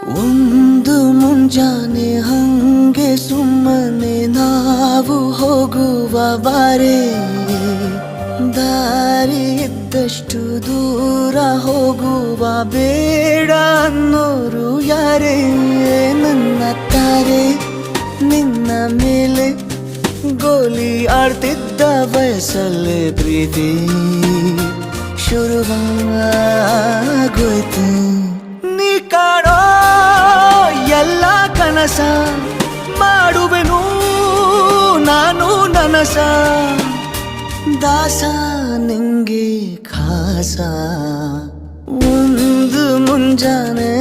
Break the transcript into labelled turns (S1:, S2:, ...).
S1: ಒಂದು ಮುಂಜಾನೆ ಹಂಗೆ ಸುಮ್ಮನೆ ನಾವು ಹೋಗುವ ಬಾರೆ, ದಾರಿ ಇದ್ದಷ್ಟು ದೂರ ಹೋಗುವ ಬೇಡ ಅನ್ನೋರು ಯಾರೇ. ನನ್ನ ತಾರೆ ನಿನ್ನ ಮೇಲೆ ಗೋಲಿ ಆಡ್ತಿದ್ದ ವಯಸ್ಸಲ್ಲೇ ಪ್ರೀತಿ ಶುರುವಾಗೋಯ್ತು. ನೀ ಕಾಣೋ ಎಲ್ಲ ಕನಸ ಮಾಡುವೆನು ನಾನು ನನಸ, ದಾಸ ನಿಂಗೆ ಖಾಸ. ಒಂದು ಮುಂಜಾನೆ